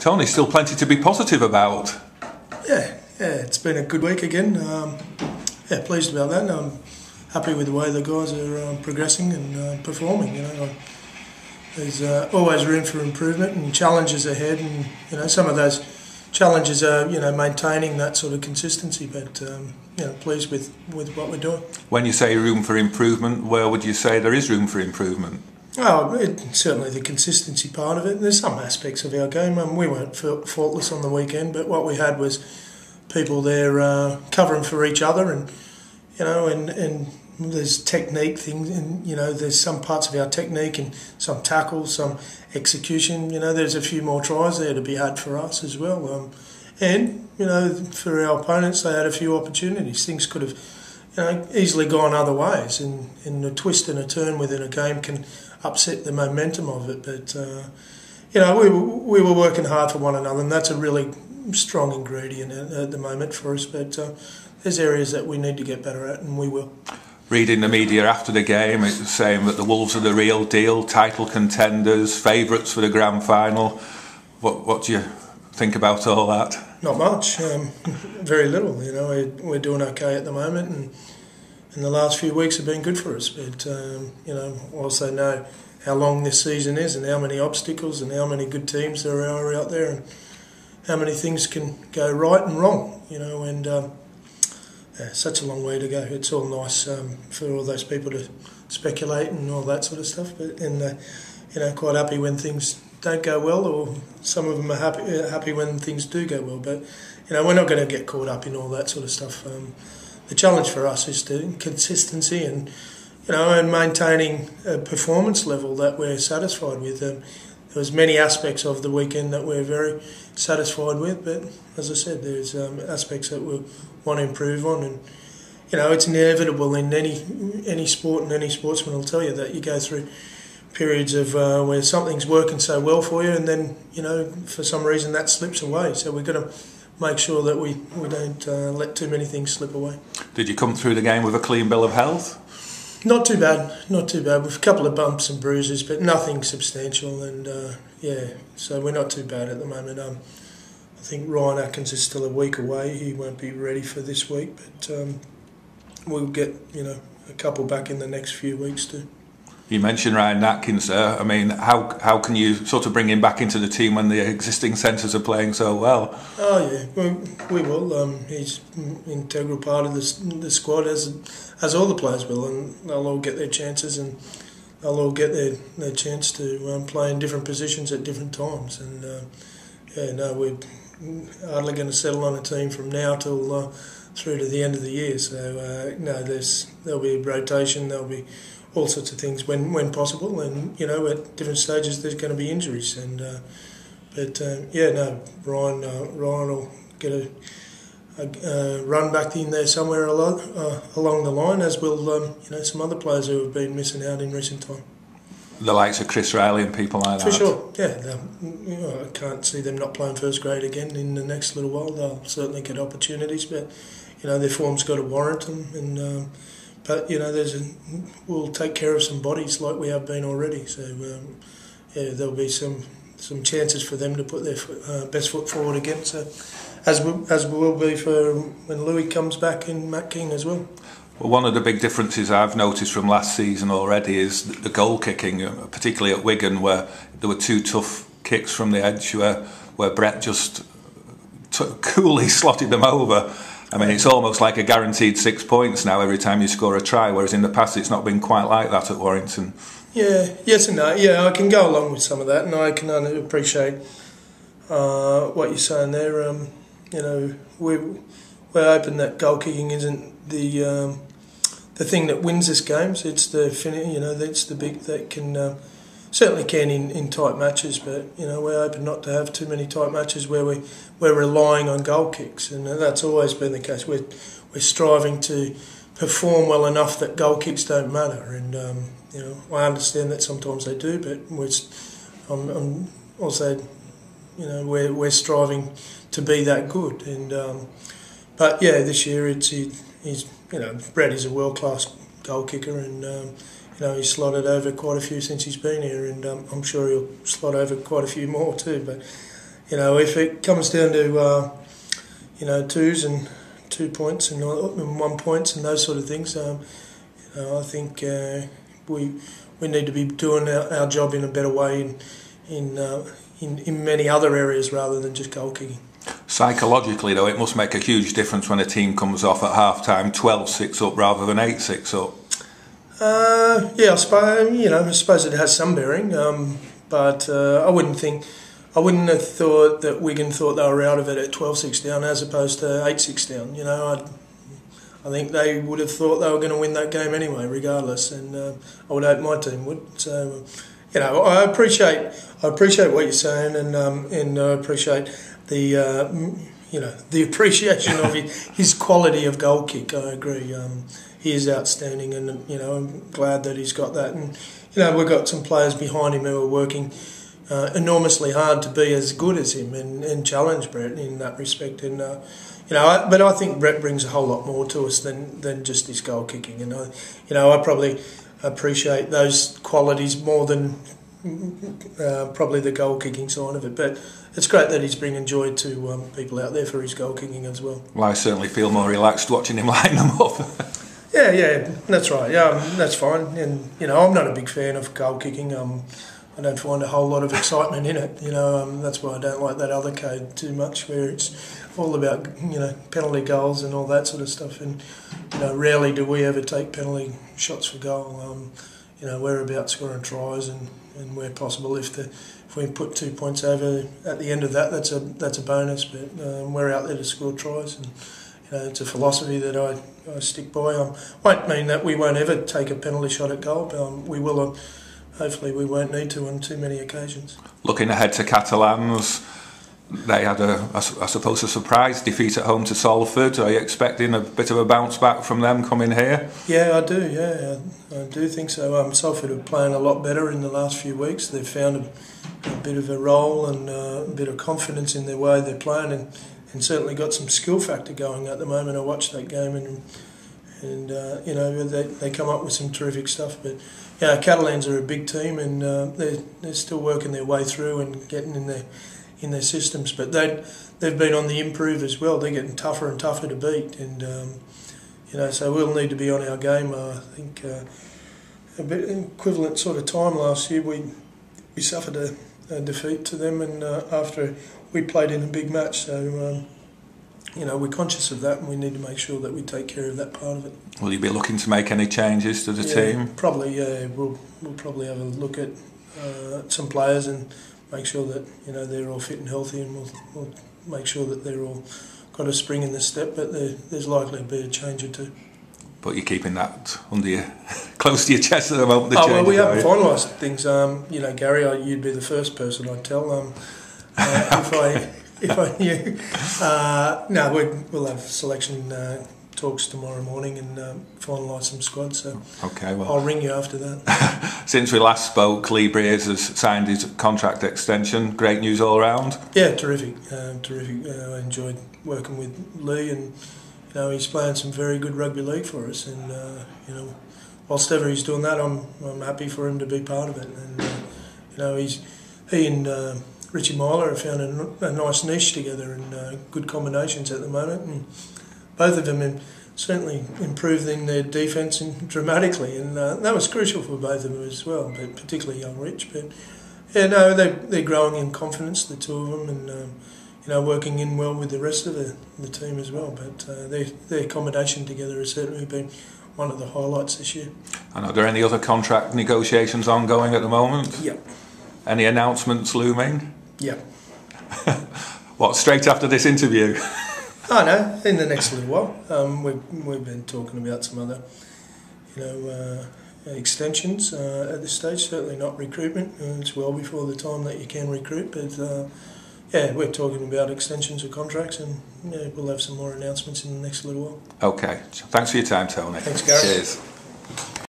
Tony, still plenty to be positive about. Yeah, it's been a good week again. Pleased about that. I'm happy with the way the guys are progressing and performing. There's always room for improvement and challenges ahead, and some of those challenges are maintaining that sort of consistency. But pleased with what we're doing. When you say room for improvement, where would you say there is room for improvement? Oh, certainly the consistency part of it. There's some aspects of our game. We weren't faultless on the weekend, but what we had was people there covering for each other, and there's technique things, and there's some parts of our technique and some tackles, some execution. There's a few more tries there to be had for us as well, and for our opponents, they had a few opportunities. Things could have easily gone other ways, and a twist and a turn within a game can upset the momentum of it. But we were working hard for one another, and that's a really strong ingredient at the moment for us. But there's areas that we need to get better at, and we will. Reading the media after the game, it's saying that the Wolves are the real deal, title contenders, favourites for the grand final. What do you think about all that? Not much, very little. We're doing okay at the moment, and the last few weeks have been good for us. But also know how long this season is, and how many obstacles, and how many good teams there are out there, and how many things can go right and wrong. Such a long way to go. It's all nice for all those people to speculate and all that sort of stuff, but quite happy when things don't go well, or some of them are happy when things do go well. But we're not going to get caught up in all that sort of stuff. The challenge for us is the consistency and maintaining a performance level that we're satisfied with. There was many aspects of the weekend that we're very satisfied with, but as I said, there's aspects that we want to improve on, and it's inevitable in any sport, and any sportsman will tell you that you go through periods of where something's working so well for you, and then for some reason that slips away. So we've got to make sure that we don't let too many things slip away. Did you come through the game with a clean bill of health? Not too bad, with a couple of bumps and bruises, but nothing substantial. And so we're not too bad at the moment. I think Ryan Atkins is still a week away. He won't be ready for this week, but we'll get a couple back in the next few weeks too. You mentioned Ryan Atkins there. I mean, how can you sort of bring him back into the team when the existing centres are playing so well? Oh yeah, we will. He's an integral part of the squad, as all the players will, and they'll all get their chances, and they'll all get their chance to play in different positions at different times. And we're hardly going to settle on a team from now till through to the end of the year. So there'll be a rotation. There'll be all sorts of things when possible, and at different stages there's going to be injuries, and Ryan will get a run back in there somewhere along the line, as will some other players who have been missing out in recent time. The likes of Chris Riley and people like that. For sure, yeah. I can't see them not playing first grade again in the next little while. They'll certainly get opportunities, but their form's got to Warrington, and but we'll take care of some bodies like we have been already. So there'll be some chances for them to put their best foot forward again. So as we will be for when Louis comes back, and Matt King as well. Well, one of the big differences I've noticed from last season already is the goal kicking, particularly at Wigan, where there were two tough kicks from the edge where Brett just coolly slotted them over. I mean, it's almost like a guaranteed 6 points now every time you score a try, whereas in the past it's not been quite like that at Warrington. Yeah, yes and no. Yeah, I can go along with some of that, and I can appreciate what you're saying there. We're hoping that goal kicking isn't the thing that wins us games. It's the that's the big that can certainly can in tight matches, but we're hoping not to have too many tight matches where we're relying on goal kicks, and that's always been the case. We're striving to perform well enough that goal kicks don't matter, and I understand that sometimes they do, but I'm also we're striving to be that good, and but yeah, this year he's Brett is a world-class goal kicker, and he's slotted over quite a few since he's been here, and I'm sure he'll slot over quite a few more too. But you know, if it comes down to you know, 2s and 2 points and 1 points and those sort of things, you know, I think we need to be doing our job in a better way in many other areas rather than just goal kicking. Psychologically, though, it must make a huge difference when a team comes off at half-time 12-6 up rather than 8-6 up. Yeah, I suppose it has some bearing, but I wouldn't have thought that Wigan thought they were out of it at 12-6 down as opposed to 8-6 down. You know, I think they would have thought they were going to win that game anyway, regardless, and I would hope my team would. So, you know, I appreciate what you're saying, and I appreciate the you know, the appreciation of his quality of goal kick. I agree. He is outstanding, and you know, I'm glad that he's got that. And you know, we've got some players behind him who are working enormously hard to be as good as him and challenge Brett in that respect. And you know, but I think Brett brings a whole lot more to us than just his goal kicking. And I probably appreciate those qualities more than probably the goal kicking side of it. But it's great that he's bringing joy to people out there for his goal kicking as well. Well, I certainly feel more relaxed watching him line them up. Yeah, that's right. Yeah, that's fine. And you know, I'm not a big fan of goal kicking. I don't find a whole lot of excitement in it. You know, that's why I don't like that other code too much, where it's all about, you know, penalty goals and all that sort of stuff. And you know, rarely do we ever take penalty shots for goal. You know, we're about scoring tries, and where possible, if we put 2 points over at the end of that, that's a bonus. But we're out there to score tries, and you know, it's a philosophy that I stick by. Won't mean that we won't ever take a penalty shot at goal, but we will. Hopefully we won't need to on too many occasions. Looking ahead to Catalans, they had I suppose a surprise defeat at home to Salford. Are you expecting a bit of a bounce back from them coming here? Yeah, I do. Yeah, I do think so. Salford are playing a lot better in the last few weeks. They've found a bit of a role and a bit of confidence in their way they're playing, and certainly got some skill factor going at the moment. I watched that game and you know, they come up with some terrific stuff. But yeah, Catalans are a big team, and they're still working their way through and getting in their systems. But they've been on the improve as well. They're getting tougher and tougher to beat, and you know, so we'll need to be on our game. I think a bit equivalent sort of time last year, we suffered a defeat to them, and after we played in a big match. So you know, we're conscious of that, and we need to make sure that we take care of that part of it. Will you be looking to make any changes to the team? Probably, yeah. We'll probably have a look at some players and make sure that, you know, they're all fit and healthy, and we'll make sure that they're all got a spring in the step. But there's likely to be a change or two. But you're keeping that under your close to your chest at the moment. Well, we haven't finalised things. You know, Gary, you'd be the first person I'd tell. If I knew. No, we'll have selection talks tomorrow morning and finalise some squads. So okay, well, I'll ring you after that. Since we last spoke, Lee Breers has signed his contract extension. Great news all round. Yeah, terrific. I enjoyed working with Lee, and you know, he's playing some very good rugby league for us. And you know, whilst ever he's doing that, I'm happy for him to be part of it. And you know, he and Richie Myler have found a nice niche together, and good combinations at the moment, and both of them have certainly improving their defence dramatically, and that was crucial for both of them as well, but particularly young Rich. But yeah, no, they're growing in confidence, the two of them, and you know, working in well with the rest of the team as well. But their combination together has certainly been one of the highlights this year. And are there any other contract negotiations ongoing at the moment? Yeah. Any announcements looming? Yeah. What, straight after this interview? Oh no, in the next little while. We've been talking about some other, you know, extensions at this stage. Certainly not recruitment. It's well before the time that you can recruit, but yeah, we're talking about extensions of contracts, and yeah, we'll have some more announcements in the next little while. Okay. Thanks for your time, Tony. Thanks, Gary. Cheers.